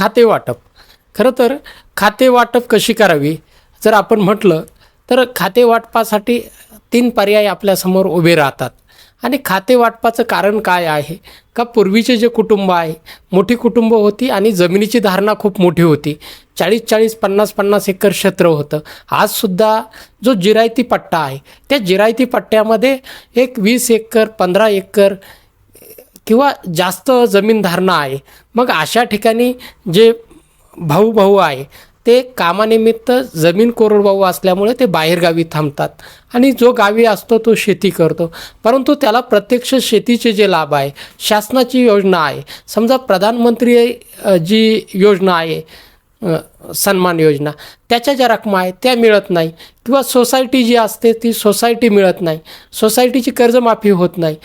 खाते वाटप. खरं तर खाते वाटप कशी करावी जर आपण म्हटलं तर खाते वाटपासाठी 3 पर्याय आपल्यासमोर उभे राहतात. आणि खाते वाटपाचं कारण काय आहे का पूर्वीचे जे कुटुंब आहे मोठी कुटुंब होती आणि जमिनीची धारणा खूप मोठी होती. 40-40, 50-50 एकर क्षेत्र होतं. आजसुद्धा जो जिरायती पट्टा आहे त्या जिरायती पट्ट्यामध्ये एक 20 एकर 15 एकर किंवा जास्त जमीन धारणा आहे. मग अशा ठिकाणी जे भाऊ आहे ते कामानिमित्त जमीन कोरडवाहू असल्यामुळे ते बाहेरगावी थांबतात आणि जो गावी असतो तो शेती करतो. परंतु त्याला प्रत्यक्ष शेतीचे जे लाभ आहे, शासनाची योजना आहे, समजा प्रधानमंत्री जी योजना आहे सन्मान योजना, त्याच्या ज्या रकमा आहेत त्या मिळत नाही किंवा सोसायटी जी असते ती सोसायटी मिळत नाही, सोसायटीची कर्जमाफी होत नाही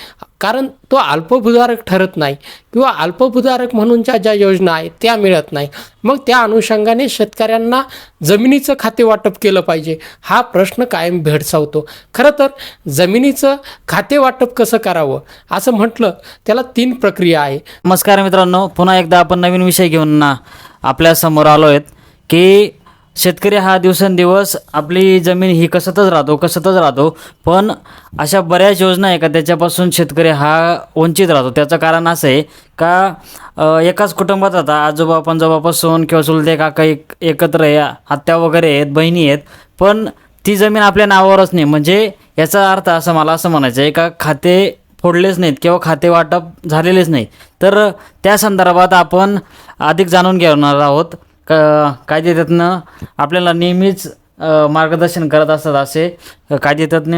कारण तो अल्पभूधारक ठरत नाही किंवा अल्पभूधारक म्हणूनच्या ज्या योजना आहेत त्या मिळत नाही. मग त्या अनुषंगाने शेतकऱ्यांना जमिनीचं खाते वाटप केलं पाहिजे हा प्रश्न कायम भेडसावतो. खरं तर जमिनीचं खाते वाटप कसं करावं असं म्हटलं त्याला 3 प्रक्रिया आहे. नमस्कार मित्रांनो, पुन्हा एकदा आपण नवीन विषय घेऊन आपल्या समोर आलो आहेत की शेतकरी हा दिवसेंदिवस आपली जमीन ही कसतच राहतो. पण अशा बऱ्याच योजना आहे का त्याच्यापासून शेतकरी हा वंचित राहतो. त्याचं कारण असं आहे का एकाच कुटुंबात आता आजोबा पंजोबापासून किंवा चुलते काका एकत्र आहे, आत्या वगैरे आहेत, बहिणी आहेत, पण ती जमीन आपल्या नावावरच नाही. म्हणजे याचा अर्थ असं मला असं म्हणायचं आहे का खाते फोडलेच नाहीत किंवा खाते वाटप झालेलेच नाही. तर त्या संदर्भात आपण अधिक जाणून घेणार आहोत. कायदेतज्ञ आपल्याला नेहमीच मार्गदर्शन करत असतात असे कायदेतज्ञ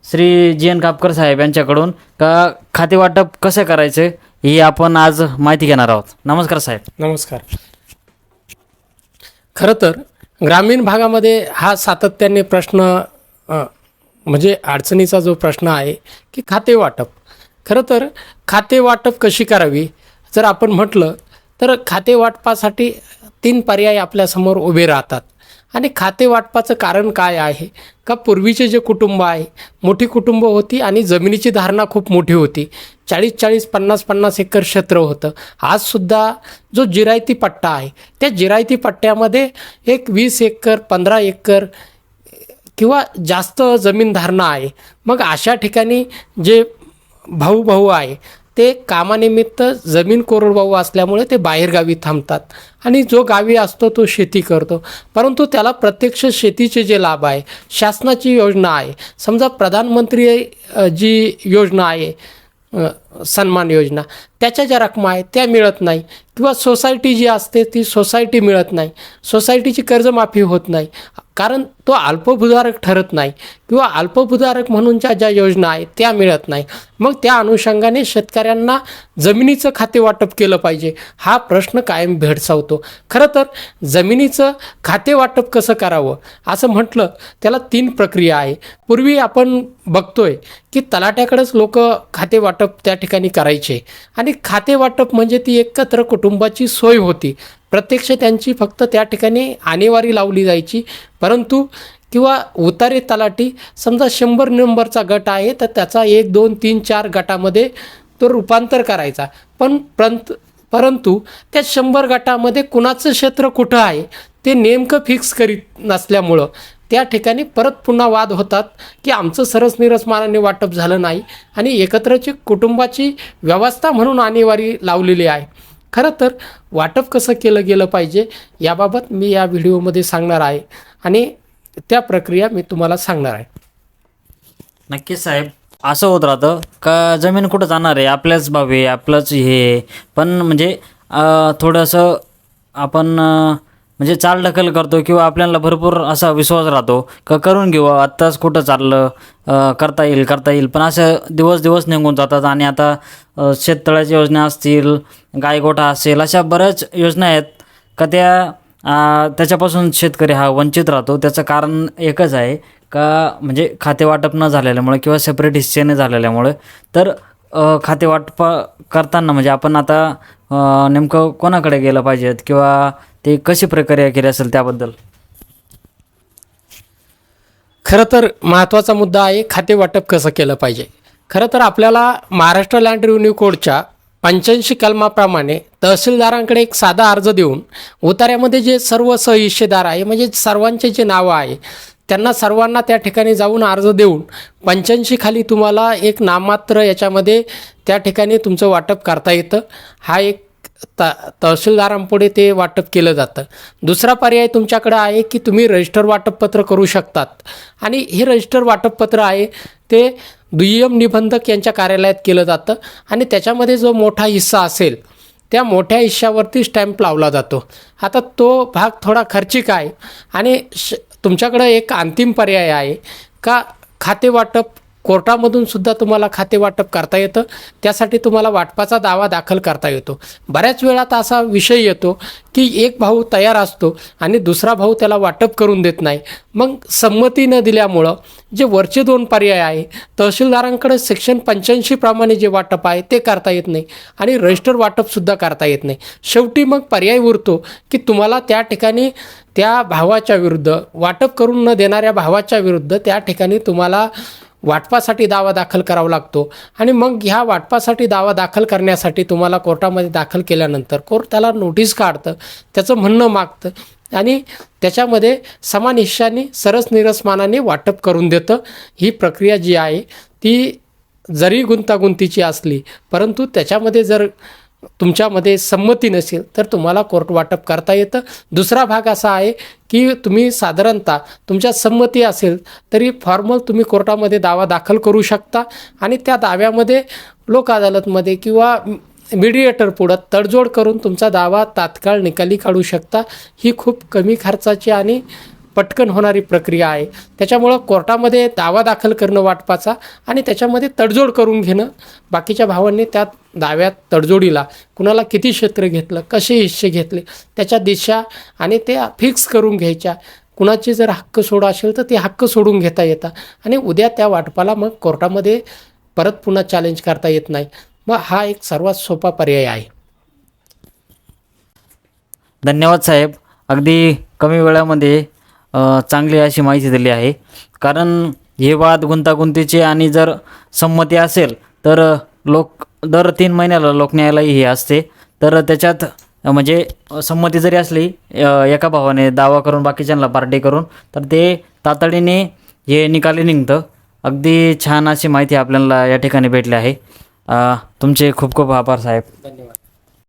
श्री जी.एन. कापकर साहेब यांच्याकडून का खाते वाटप कसं करायचं ही आपण आज माहिती घेणार आहोत. नमस्कार साहेब. नमस्कार. खरं तर ग्रामीण भागामध्ये हा सातत्याने प्रश्न म्हणजे अडचणीचा जो प्रश्न आहे की खाते वाटप. खरं तर खाते वाटप कशी करावी जर आपण म्हटलं तर खाते वाटपासाठी 3 पर्याय आपल्यासमोर उभे राहतात. आणि खाते वाटपाचं कारण काय आहे का पूर्वीचे जे कुटुंब आहे मोठी कुटुंब होती आणि जमिनीची धारणा खूप मोठी होती. 40-40, 50-50 एकर क्षेत्र होतं. आजसुद्धा जो जिरायती पट्टा आहे त्या जिरायती पट्ट्यामध्ये एक 20 एकर 15 एकर किंवा जास्त जमीन धारणा आहे. मग अशा ठिकाणी जे भाऊ आहे ते कामानिमित्त जमीन कोरडवाहू असल्यामुळे ते बाहेरगावी थांबतात आणि जो गावी असतो तो शेती करतो. परंतु त्याला प्रत्यक्ष शेतीचे जे लाभ आहे, शासनाची योजना आहे, समजा प्रधानमंत्री जी योजना आहे सन्मान योजना, त्याच्या ज्या रकमा आहेत त्या मिळत नाही किंवा सोसायटी जी असते ती सोसायटी मिळत नाही, सोसायटीची कर्जमाफी होत नाही कारण तो अल्पभूधारक ठरत नाही किंवा अल्पभूधारक म्हणूनच्या ज्या योजना आहेत त्या मिळत नाही. मग त्या अनुषंगाने शेतकऱ्यांना जमिनीचं खाते वाटप केलं पाहिजे हा प्रश्न कायम भेडसावतो. खरं तर जमिनीचं खाते वाटप कसं करावं असं म्हटलं त्याला 3 प्रक्रिया आहे. पूर्वी आपण बघतोय की तलाट्याकडेच लोक खाते वाटप त्या ठिकाणी करायचे आणि खाते वाटप म्हणजे ती एकत्र कुटुंबाची सोय होती. प्रत्यक्ष त्यांची फक्त त्या ठिकाणी आणेवारी लावली जायची. परंतु किंवा उतारे तलाठी समजा 100 नंबरचा गट आहे तर त्याचा 1, 2, 3, 4 गटामध्ये तो रूपांतर करायचा. परंतु त्या 100 गटामध्ये कुणाचं क्षेत्र कुठं आहे ते नेमकं फिक्स करीत नसल्यामुळं त्या ठिकाणी परत पुन्हा वाद होतात की आमचं सरसनिरसमानाने वाटप झालं नाही आणि एकत्रची कुटुंबाची व्यवस्था म्हणून आणेवारी लावलेली आहे. खरं तर वाटप कसं केलं गेलं पाहिजे याबाबत मी या व्हिडिओमध्ये सांगणार आहे आणि त्या प्रक्रिया मी तुम्हाला सांगणार आहे. नक्कीच साहेब, असं होत राहतं का जमीन कुठं जाणार आहे, आपल्याच बाबी आपलंच हे, पण म्हणजे थोडंसं आपण म्हणजे चालढकल करतो किंवा आपल्याला भरपूर असा विश्वास राहतो का करून घेऊ आत्ताच कुठं चाललं करता येईल पण असं दिवस निघून जातात. आणि आता शेततळ्याच्या योजना असतील, गायगोठा असेल, अशा बऱ्याच योजना आहेत का त्याच्यापासून शेतकरी हा वंचित राहतो. त्याचं कारण एकच आहे का म्हणजे खाते वाटप न झालेल्यामुळे किंवा सेपरेट हिस्सेने झालेल्यामुळे. तर खाते वाटप करताना म्हणजे आपण आता नेमकं कोणाकडे गेलं पाहिजेत किंवा ते कशी प्रक्रिया केली असेल त्याबद्दल. खरं तर महत्त्वाचा मुद्दा आहे खाते वाटप कसं केलं पाहिजे. खरं तर आपल्याला महाराष्ट्र लँड रेव्हेन्यू कोडच्या 85 कलमाप्रमाणे तहसीलदारांकडे एक साधा अर्ज देऊन उतार्यामध्ये जे सर्व सहहिस्सेदार आहे म्हणजे सर्वांचे जे नावं आहे त्यांना सर्वांना त्या ठिकाणी जाऊन अर्ज देऊन 85 खाली तुम्हाला एक नाममात्र याच्यामध्ये त्या ठिकाणी तुमचं वाटप करता येतं. हा एक तहसीलदारांपुढे ते वाटप केलं जातं. दुसरा पर्याय तुमच्याकडे आहे की तुम्ही रजिस्टर वाटपपत्र करू शकतात आणि हे रजिस्टर वाटपपत्र आहे ते दुय्यम निबंधक यांच्या कार्यालयात केलं जातं आणि त्याच्यामध्ये जो मोठा हिस्सा असेल त्या मोठ्या हिश्श्यावरती स्टॅम्प लावला जातो. आता तो भाग थोडा खर्चिक आहे आणि तुमच्याकडं एक अंतिम पर्याय आहे का खाते वाटप कोर्टामधून सुद्धा तुम्हाला खाते वाटप करता येतं. त्यासाठी तुम्हाला वाटपाचा दावा दाखल करता येतो. बऱ्याच वेळात असा विषय येतो की एक भाऊ तयार असतो आणि दुसरा भाऊ त्याला वाटप करून देत नाही. मग संमती न दिल्यामुळं जे वरचे 2 पर्याय आहे तहसीलदारांकडे सेक्शन 85 प्रमाणे जे वाटप आहे ते करता येत नाही आणि रजिस्टर वाटपसुद्धा करता येत नाही. शेवटी मग पर्याय उरतो की तुम्हाला त्या ठिकाणी त्या भावाच्या विरुद्ध वाटप करून न देणाऱ्या भावाच्या विरुद्ध त्या ठिकाणी तुम्हाला वाटपासाठी दावा दाखल करावा लागतो आणि मग ह्या वाटपासाठी दावा दाखल करण्यासाठी तुम्हाला कोर्टामध्ये दाखल केल्यानंतर कोर्ट त्याला नोटीस काढतं, त्याचं म्हणणं मागतं आणि त्याच्यामध्ये समान हिश्श्याने सरसनिरसमानाने वाटप करून देतं. ही प्रक्रिया जी आहे ती जरी गुंतागुंतीची असली परंतु त्याच्यामध्ये जर तुमच्यामध्ये संमती नसेल तर तुम्हाला कोर्ट वाटप करता येतं. दुसरा भाग असा आहे की तुम्ही साधारणतः तुमच्या संमती असेल तरी फॉर्मल तुम्ही कोर्टामध्ये दावा दाखल करू शकता आणि त्या दाव्यामध्ये लोक अदालतमध्ये किंवा मीडिएटर पुढं तडजोड करून तुमचा दावा तात्काळ निकाली काढू शकता. ही खूप कमी खर्चाची आणि पटकन होणारी प्रक्रिया आहे. त्याच्यामुळं कोर्टामध्ये दावा दाखल करणं वाटपाचा आणि त्याच्यामध्ये तडजोड करून घेणं. बाकीच्या भावांनी त्या दाव्यात तडजोडीला कुणाला किती क्षेत्र घेतलं, कसे हिस्से घेतले, त्याच्या दिशा आणि ते फिक्स करून घ्यायच्या. कुणाचे जर हक्क सोडा असेल तर ते हक्क सोडून घेता येतात आणि उद्या त्या वाटपाला मग कोर्टामध्ये परत पुन्हा चॅलेंज करता येत नाही. मग हा एक सर्वात सोपा पर्याय आहे. धन्यवाद साहेब. अगदी कमी वेळामध्ये चांगली अशी माहिती दिली आहे. कारण हे वाद गुंतागुंतीचे आणि जर संमती असेल तर लोक दर 3 महिन्याला लोकन्यायालय हे असते. तर त्याच्यात म्हणजे संमती जरी असली एका भावाने दावा करून बाकीच्यांना पार्टी करून तर ते तातडीने हे निकाली निघतं. अगदी छान अशी माहिती आपल्याला या ठिकाणी भेटली आहे. तुमचे खूप खूप आभार साहेब. धन्यवाद.